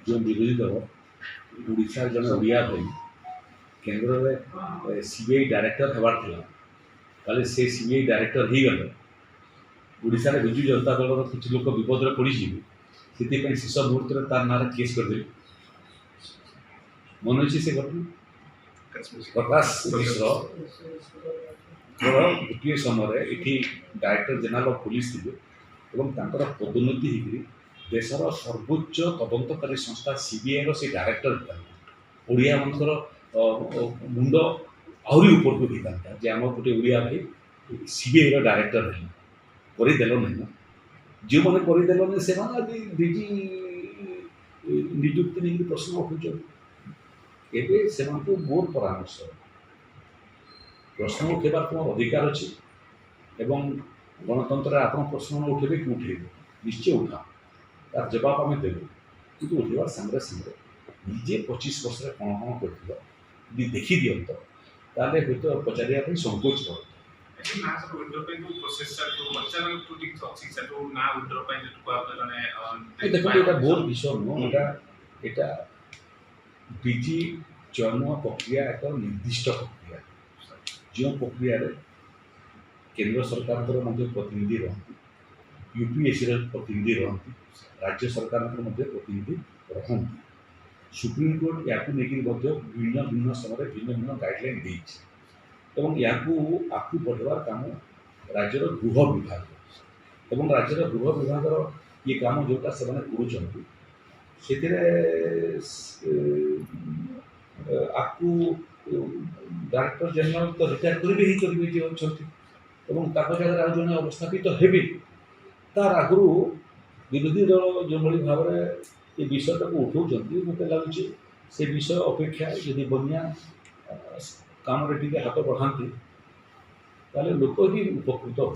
जो विरोधी दल ओडिशा जन ओडिया भाई केन्द्र में सीबीआई डायरेक्टर होबार था से सीबीआई डायरेक्टर हो गले ओडिशा विजु जनता दल किसी लोक विपद में पड़े से शेष मुहूर्त में तार ना केस करदे मन अच्छे से घटना प्रकाश मिश्र गोटे समय ये डायरेक्टर जनरल ऑफ पुलिस थे पदोन्नति होकर देशर सर्वोच्च तदंतकारी संस्था सीबीआई से डायरेक्टर होता ओडिया मनकर मुंड आहरी ऊपर को होता जे आम गोटे ओडिया भाई सीबीआई डायरेक्टर है करदेल ना जो मैंने करदेल से डीजी निजुक्ति नहीं प्रश्न उठुच एवं से मोर परामर्श प्रश्न उठेबार तुम अधिकार अच्छे एवं गणतंत्र आप प्रश्न उठेबे कि उठेबे निश्चय उठा तार जवाब आम देव कि उठेबार सांगे सांगे निजे 25 वर्ष कौन कौन कर देखी दिंत ताले हूँ पचार संकोच कर देखो ये बहुत विषय नुह यहाँ डीजी चयन प्रक्रिया एक निर्दिष्ट प्रक्रिया जो प्रक्रिया केंद्र सरकार प्रतिनिधि रहती यूपीएससी प्रतिनिधि रहती राज्य सरकार प्रतिनिधि रहती सुप्रीम कोर्ट या भिन्न भिन्न समय भिन्न भिन्न गाइडलाइन देती या आखु बढ़ार काम राज्यर गृह विभाग एवं राज्यर गृह विभाग ये काम जोटा से आपको डायरेक्टर जनरल तो रिटायर करेंगे ही करेंगे जी अच्छा जगह आज जड़े अवस्थापित हेबे तार आगु विरोधी दल जो भाई भाव में ये विषय को उठाऊँ मत लगुच से विषय अपेक्षा यदि बनिया काम टी हाथ बढ़ाते लोक ही उपकृत हो।